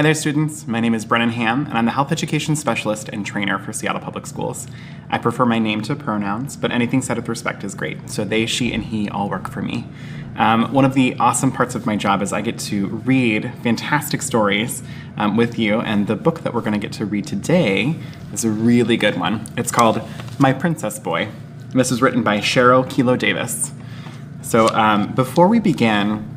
Hi there, students. My name is Brennon, and I'm the Health Education Specialist and Trainer for Seattle Public Schools. I prefer my name to pronouns, but anything said with respect is great. So they, she, and he all work for me. One of the awesome parts of my job is I get to read fantastic stories with you, and the book that we're going to get to read today is a really good one. It's called My Princess Boy. And this was written by Cheryl Kilo Davis. So before we begin,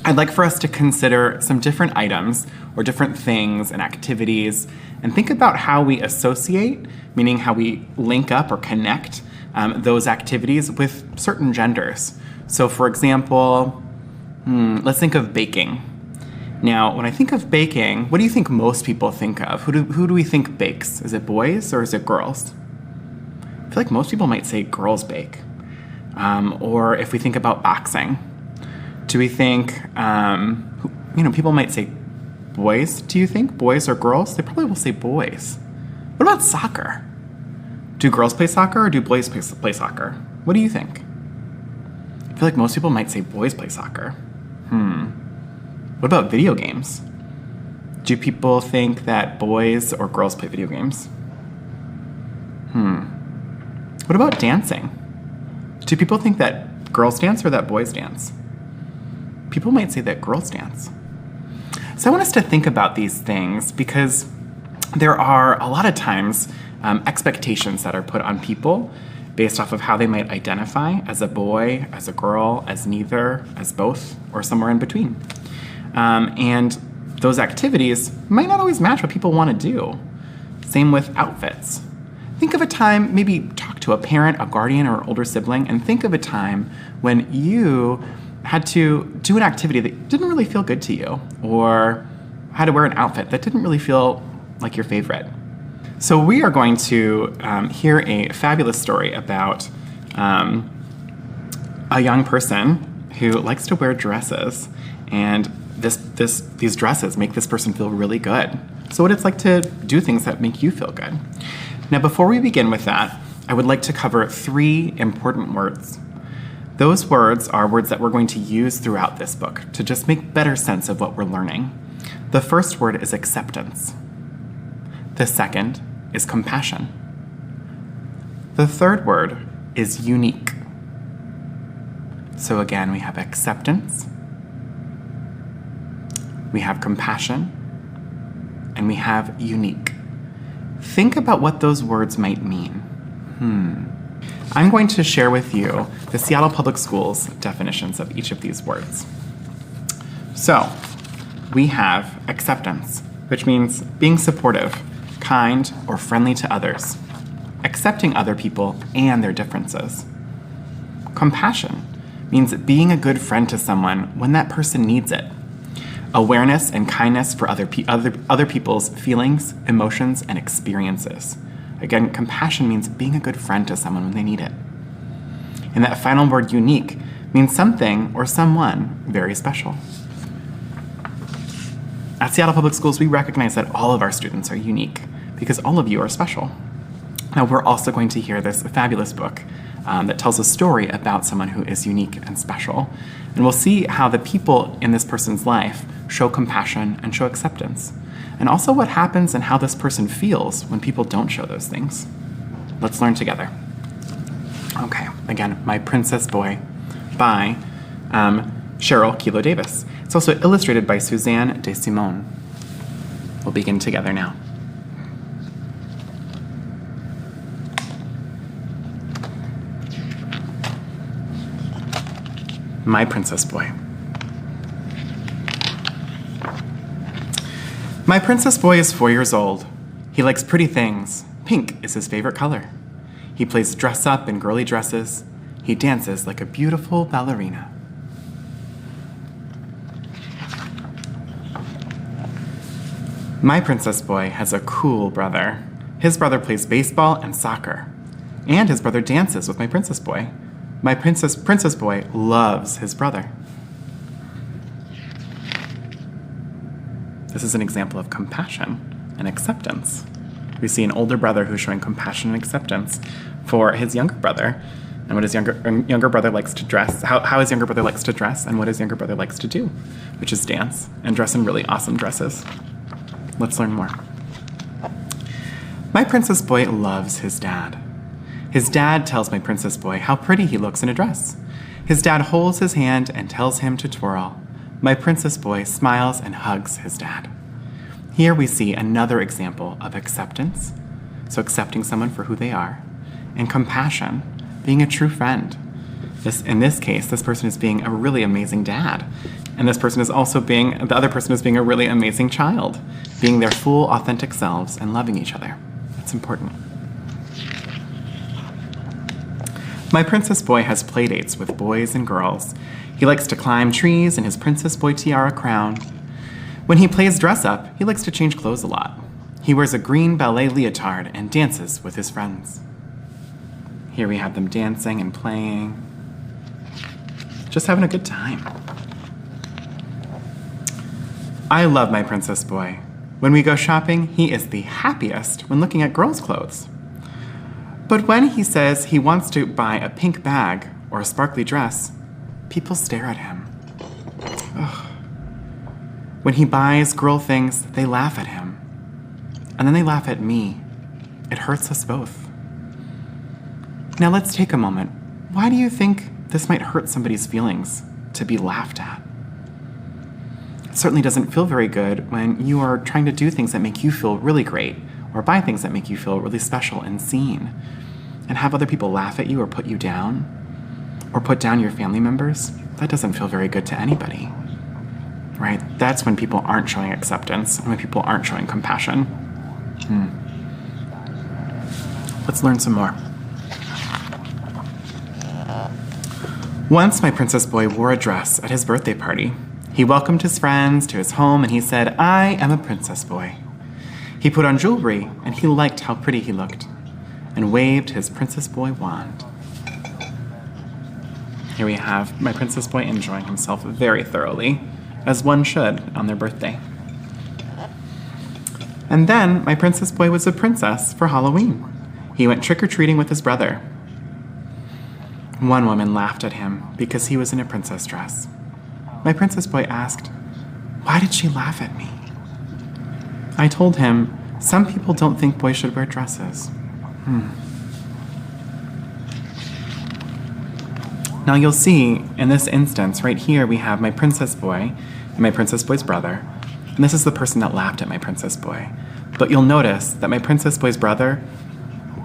I'd like for us to consider some different items or different things and activities and think about how we associate, meaning how we link up or connect those activities with certain genders. So for example, let's think of baking. Now, when I think of baking, what do you think most people think of? Who do we think bakes? Is it boys or is it girls? I feel like most people might say girls bake. Or if we think about boxing, do we think, people might say boys, do you think? Boys or girls? They probably will say boys. What about soccer? Do girls play soccer or do boys play soccer? What do you think? I feel like most people might say boys play soccer. What about video games? Do people think that boys or girls play video games? What about dancing? Do people think that girls dance or that boys dance? People might say that girls dance. So I want us to think about these things because there are a lot of times expectations that are put on people based off of how they might identify as a boy, as a girl, as neither, as both, or somewhere in between. And those activities might not always match what people want to do. Same with outfits. Think of a time, maybe talk to a parent, a guardian, or older sibling, and think of a time when you had to do an activity that didn't really feel good to you, or had to wear an outfit that didn't really feel like your favorite. So we are going to hear a fabulous story about a young person who likes to wear dresses, and these dresses make this person feel really good. So what it's like to do things that make you feel good. Now, before we begin with that, I would like to cover 3 important words. Those words are words that we're going to use throughout this book to just make better sense of what we're learning. The first word is acceptance. The second is compassion. The third word is unique. So again, we have acceptance, we have compassion, and we have unique. Think about what those words might mean. I'm going to share with you the Seattle Public Schools definitions of each of these words. So, we have acceptance, which means being supportive, kind, or friendly to others, accepting other people and their differences. Compassion means being a good friend to someone when that person needs it. Awareness and kindness for other people's feelings, emotions, and experiences. Again, compassion means being a good friend to someone when they need it. And that final word, unique, means something or someone very special. At Seattle Public Schools, we recognize that all of our students are unique because all of you are special. Now, we're also going to hear this fabulous book that tells a story about someone who is unique and special. And we'll see how the people in this person's life show compassion and show acceptance. And also what happens and how this person feels when people don't show those things. Let's learn together. Okay, again, My Princess Boy by Cheryl Kilo Davis. It's also illustrated by Suzanne de Simone. We'll begin together now. My Princess Boy. My Princess Boy is 4 years old. He likes pretty things. Pink is his favorite color. He plays dress-up in girly dresses. He dances like a beautiful ballerina. My Princess Boy has a cool brother. His brother plays baseball and soccer. And his brother dances with my Princess Boy. My Princess Boy loves his brother. This is an example of compassion and acceptance. We see an older brother who's showing compassion and acceptance for his younger brother, and what his younger brother likes to dress, how his younger brother likes to dress, and what his younger brother likes to do, which is dance and dress in really awesome dresses. Let's learn more. My princess boy loves his dad. His dad tells my princess boy how pretty he looks in a dress. His dad holds his hand and tells him to twirl. My princess boy smiles and hugs his dad. Here we see another example of acceptance, so accepting someone for who they are, and compassion, being a true friend. In this case, this person is being a really amazing dad, and the other person is being a really amazing child, being their full, authentic selves and loving each other. That's important. My princess boy has playdates with boys and girls. He likes to climb trees in his princess boy tiara crown. When he plays dress up, he likes to change clothes a lot. He wears a green ballet leotard and dances with his friends. Here we have them dancing and playing, just having a good time. I love my princess boy. When we go shopping, he is the happiest when looking at girls' clothes. But when he says he wants to buy a pink bag or a sparkly dress, people stare at him. Ugh. When he buys girl things, they laugh at him. And then they laugh at me. It hurts us both. Now let's take a moment. Why do you think this might hurt somebody's feelings to be laughed at? It certainly doesn't feel very good when you are trying to do things that make you feel really great, or buy things that make you feel really special and seen, and have other people laugh at you or put you down, or put down your family members. That doesn't feel very good to anybody, right? That's when people aren't showing acceptance and when people aren't showing compassion. Let's learn some more. Once my princess boy wore a dress at his birthday party. He welcomed his friends to his home and he said, "I am a princess boy." He put on jewelry and he liked how pretty he looked and waved his princess boy wand. Here we have my princess boy enjoying himself very thoroughly, as one should on their birthday. And then my princess boy was a princess for Halloween. He went trick-or-treating with his brother. One woman laughed at him because he was in a princess dress. My princess boy asked, "Why did she laugh at me?" I told him, "Some people don't think boys should wear dresses." Now you'll see in this instance right here we have my princess boy and my princess boy's brother, and this is the person that laughed at my princess boy. But you'll notice that my princess boy's brother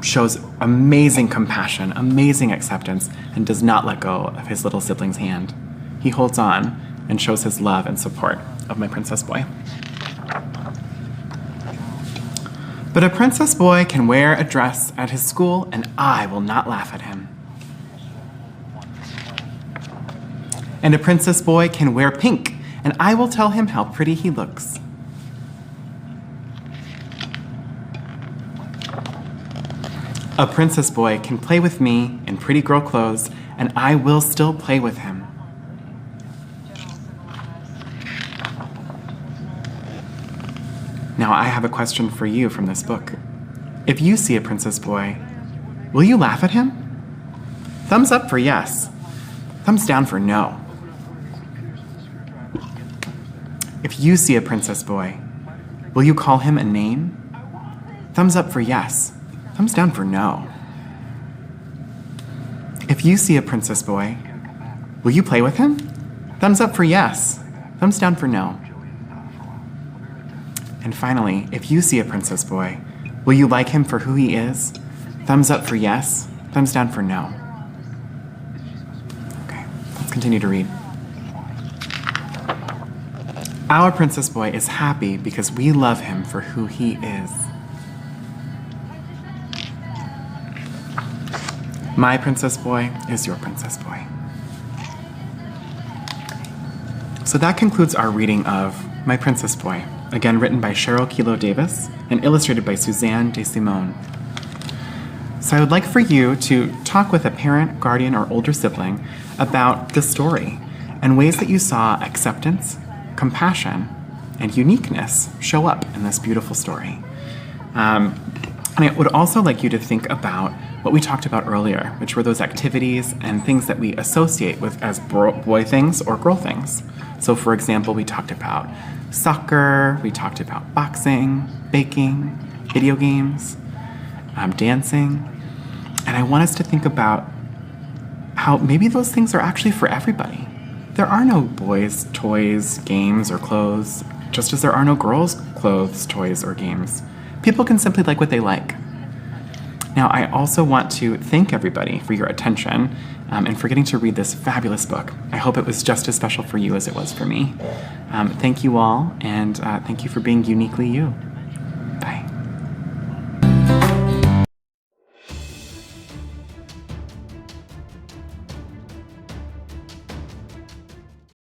shows amazing compassion, amazing acceptance, and does not let go of his little sibling's hand. He holds on and shows his love and support of my princess boy. But a princess boy can wear a dress at his school and I will not laugh at him. And a princess boy can wear pink and I will tell him how pretty he looks. A princess boy can play with me in pretty girl clothes and I will still play with him. Now I have a question for you from this book. If you see a princess boy, will you laugh at him? Thumbs up for yes. Thumbs down for no. If you see a princess boy, will you call him a name? Thumbs up for yes. Thumbs down for no. If you see a princess boy, will you play with him? Thumbs up for yes. Thumbs down for no. And finally, if you see a princess boy, will you like him for who he is? Thumbs up for yes. Thumbs down for no. Okay, let's continue to read. Our princess boy is happy because we love him for who he is. My princess boy is your princess boy. So that concludes our reading of My Princess Boy, again written by Cheryl Kilo Davis and illustrated by Suzanne DeSimone. So I would like for you to talk with a parent, guardian, or older sibling about this story and ways that you saw acceptance, compassion, and uniqueness show up in this beautiful story. And I would also like you to think about what we talked about earlier, which were those activities and things that we associate with as boy things or girl things. So for example, we talked about soccer, we talked about boxing, baking, video games, dancing. And I want us to think about how maybe those things are actually for everybody. There are no boys' toys, games, or clothes, just as there are no girls' clothes, toys, or games. People can simply like what they like. Now, I also want to thank everybody for your attention and for getting to read this fabulous book. I hope it was just as special for you as it was for me. Thank you all, and thank you for being uniquely you.